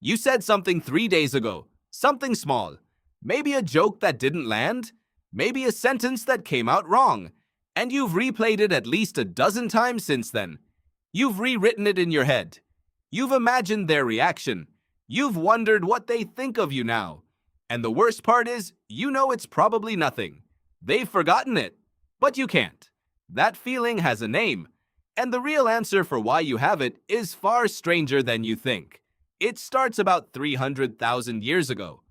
You said something 3 days ago, something small. Maybe a joke that didn't land, maybe a sentence that came out wrong, and you've replayed it at least a dozen times since then. You've rewritten it in your head. You've imagined their reaction. You've wondered what they think of you now. And the worst part is, you know it's probably nothing. They've forgotten it, but you can't. That feeling has a name, and the real answer for why you have it is far stranger than you think. It starts about 300,000 years ago.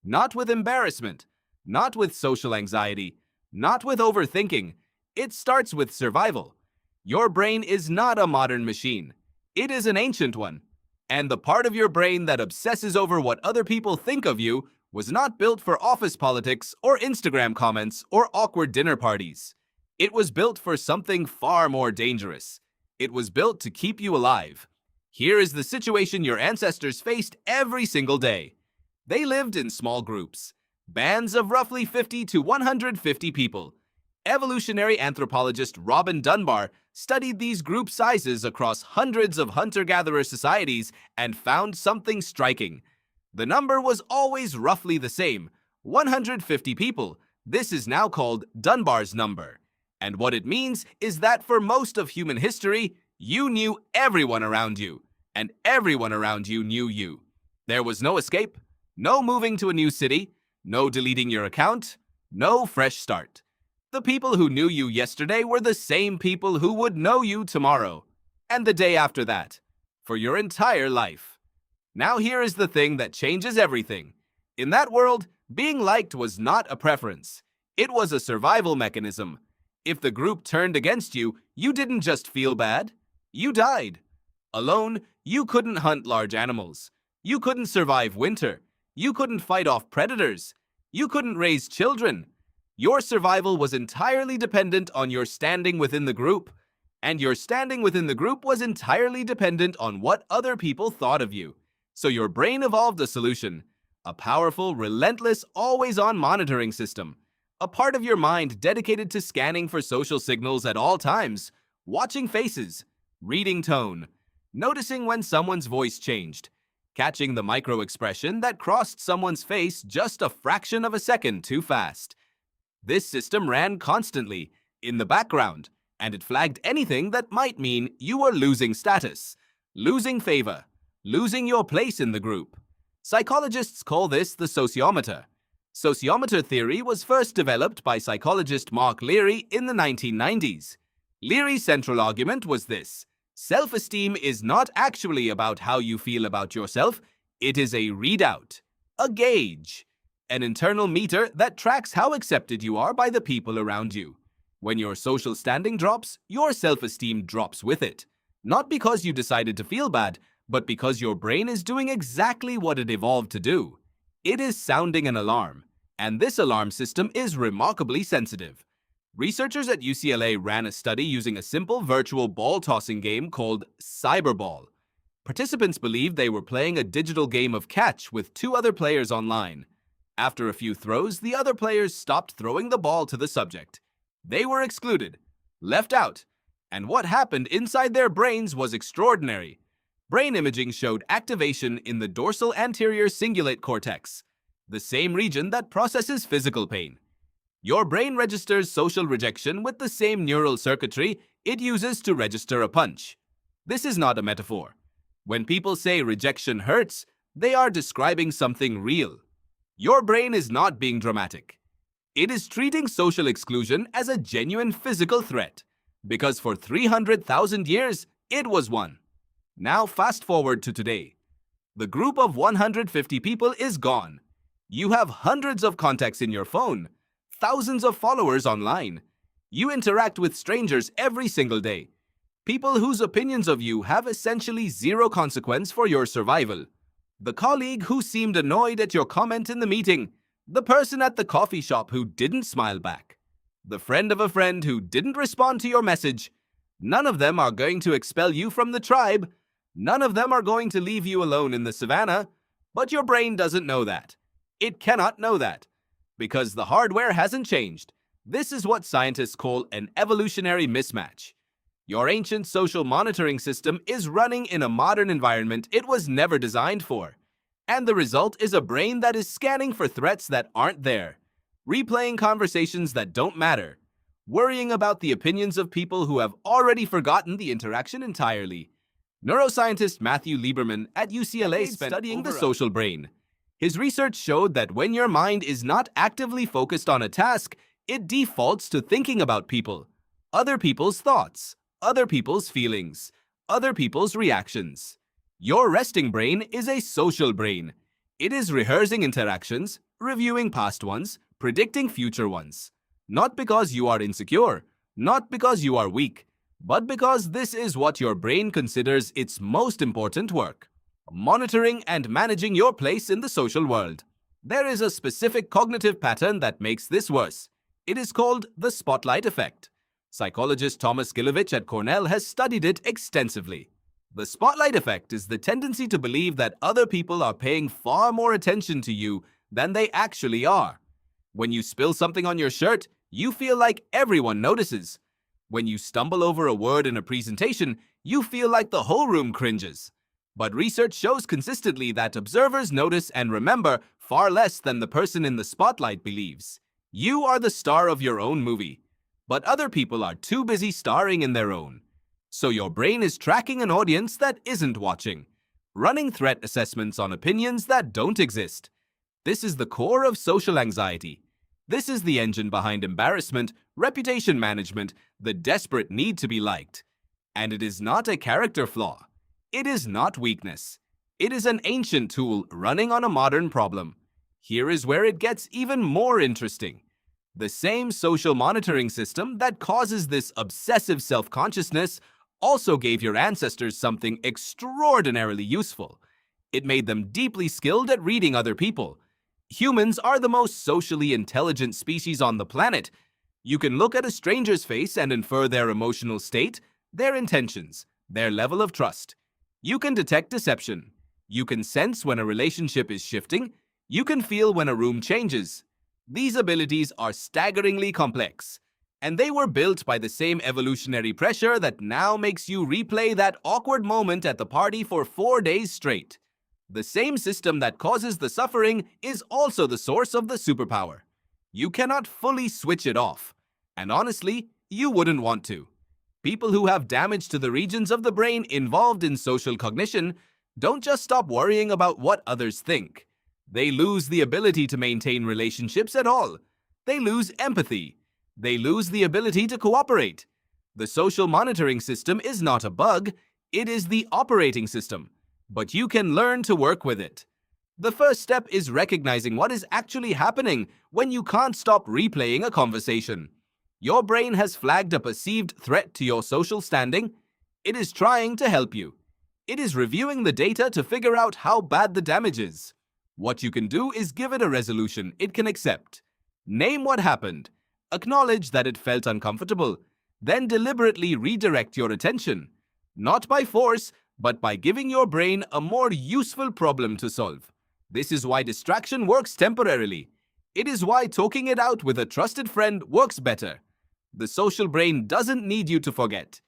Not with embarrassment, not with social anxiety, not with overthinking. It starts with survival. Your brain is not a modern machine. It is an ancient one. And the part of your brain that obsesses over what other people think of you was not built for office politics or Instagram comments or awkward dinner parties. It was built for something far more dangerous. It was built to keep you alive. Here is the situation your ancestors faced every single day. They lived in small groups, bands of roughly 50 to 150 people. Evolutionary anthropologist Robin Dunbar studied these group sizes across hundreds of hunter-gatherer societies and found something striking. The number was always roughly the same, 150 people. This is now called Dunbar's number. And what it means is that for most of human history, you knew everyone around you, and everyone around you knew you. There was no escape, no moving to a new city, no deleting your account, no fresh start. The people who knew you yesterday were the same people who would know you tomorrow, and the day after that, for your entire life. Now here is the thing that changes everything. In that world, being liked was not a preference. It was a survival mechanism. If the group turned against you, you didn't just feel bad. You died. Alone, you couldn't hunt large animals. You couldn't survive winter. You couldn't fight off predators. You couldn't raise children. Your survival was entirely dependent on your standing within the group. And your standing within the group was entirely dependent on what other people thought of you. So your brain evolved a solution. A powerful, relentless, always-on monitoring system. A part of your mind dedicated to scanning for social signals at all times, watching faces, reading tone, noticing when someone's voice changed, catching the micro-expression that crossed someone's face just a fraction of a second too fast. This system ran constantly, in the background, and it flagged anything that might mean you were losing status, losing favor, losing your place in the group. Psychologists call this the sociometer. Sociometer theory was first developed by psychologist Mark Leary in the 1990s. Leary's central argument was this: self-esteem is not actually about how you feel about yourself, it is a readout, a gauge, an internal meter that tracks how accepted you are by the people around you. When your social standing drops, your self-esteem drops with it. Not because you decided to feel bad, but because your brain is doing exactly what it evolved to do. It is sounding an alarm, and this alarm system is remarkably sensitive. Researchers at UCLA ran a study using a simple virtual ball-tossing game called Cyberball. Participants believed they were playing a digital game of catch with two other players online. After a few throws, the other players stopped throwing the ball to the subject. They were excluded, left out, and what happened inside their brains was extraordinary. Brain imaging showed activation in the dorsal anterior cingulate cortex, the same region that processes physical pain. Your brain registers social rejection with the same neural circuitry it uses to register a punch. This is not a metaphor. When people say rejection hurts, they are describing something real. Your brain is not being dramatic. It is treating social exclusion as a genuine physical threat, because for 300,000 years, it was one. Now fast forward to today. The group of 150 people is gone. You have hundreds of contacts in your phone, thousands of followers online. You interact with strangers every single day. People whose opinions of you have essentially zero consequence for your survival. The colleague who seemed annoyed at your comment in the meeting. The person at the coffee shop who didn't smile back. The friend of a friend who didn't respond to your message. None of them are going to expel you from the tribe. None of them are going to leave you alone in the savannah. But your brain doesn't know that. It cannot know that. Because the hardware hasn't changed. This is what scientists call an evolutionary mismatch. Your ancient social monitoring system is running in a modern environment it was never designed for. And the result is a brain that is scanning for threats that aren't there, replaying conversations that don't matter, worrying about the opinions of people who have already forgotten the interaction entirely. Neuroscientist Matthew Lieberman at UCLA spent studying the social brain. His research showed that when your mind is not actively focused on a task, it defaults to thinking about people, other people's thoughts, other people's feelings, other people's reactions. Your resting brain is a social brain. It is rehearsing interactions, reviewing past ones, predicting future ones. Not because you are insecure, not because you are weak, but because this is what your brain considers its most important work: monitoring and managing your place in the social world. There is a specific cognitive pattern that makes this worse. It is called the spotlight effect. Psychologist Thomas Gilovich at Cornell has studied it extensively. The spotlight effect is the tendency to believe that other people are paying far more attention to you than they actually are. When you spill something on your shirt, you feel like everyone notices. When you stumble over a word in a presentation, you feel like the whole room cringes. But research shows consistently that observers notice and remember far less than the person in the spotlight believes. You are the star of your own movie, but other people are too busy starring in their own. So your brain is tracking an audience that isn't watching, running threat assessments on opinions that don't exist. This is the core of social anxiety. This is the engine behind embarrassment, reputation management, the desperate need to be liked. And it is not a character flaw. It is not weakness. It is an ancient tool running on a modern problem. Here is where it gets even more interesting. The same social monitoring system that causes this obsessive self-consciousness also gave your ancestors something extraordinarily useful. It made them deeply skilled at reading other people. Humans are the most socially intelligent species on the planet. You can look at a stranger's face and infer their emotional state, their intentions, their level of trust. You can detect deception. You can sense when a relationship is shifting. You can feel when a room changes. These abilities are staggeringly complex, and they were built by the same evolutionary pressure that now makes you replay that awkward moment at the party for 4 days straight. The same system that causes the suffering is also the source of the superpower. You cannot fully switch it off, and honestly, you wouldn't want to. People who have damage to the regions of the brain involved in social cognition don't just stop worrying about what others think. They lose the ability to maintain relationships at all. They lose empathy. They lose the ability to cooperate. The social monitoring system is not a bug, it is the operating system, but you can learn to work with it. The first step is recognizing what is actually happening when you can't stop replaying a conversation. Your brain has flagged a perceived threat to your social standing. It is trying to help you. It is reviewing the data to figure out how bad the damage is. What you can do is give it a resolution it can accept. Name what happened. Acknowledge that it felt uncomfortable. Then deliberately redirect your attention. Not by force, but by giving your brain a more useful problem to solve. This is why distraction works temporarily. It is why talking it out with a trusted friend works better. The social brain doesn't need you to forget.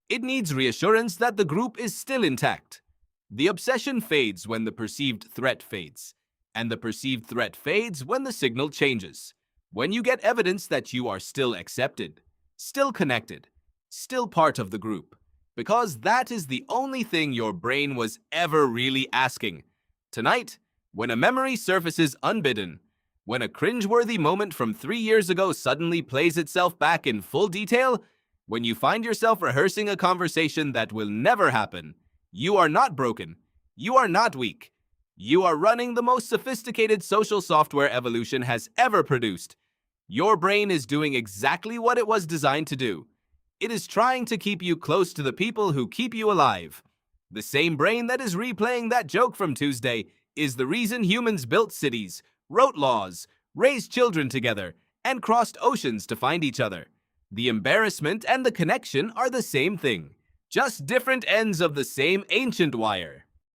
It needs reassurance that the group is still intact. The obsession fades when the perceived threat fades, and the perceived threat fades when the signal changes. When you get evidence that you are still accepted, still connected, still part of the group. Because that is the only thing your brain was ever really asking. Tonight, when a memory surfaces unbidden, when a cringeworthy moment from 3 years ago suddenly plays itself back in full detail, when you find yourself rehearsing a conversation that will never happen, you are not broken. You are not weak. You are running the most sophisticated social software evolution has ever produced. Your brain is doing exactly what it was designed to do. It is trying to keep you close to the people who keep you alive. The same brain that is replaying that joke from Tuesday is the reason humans built cities, wrote laws, raised children together, and crossed oceans to find each other. The embarrassment and the connection are the same thing, just different ends of the same ancient wire.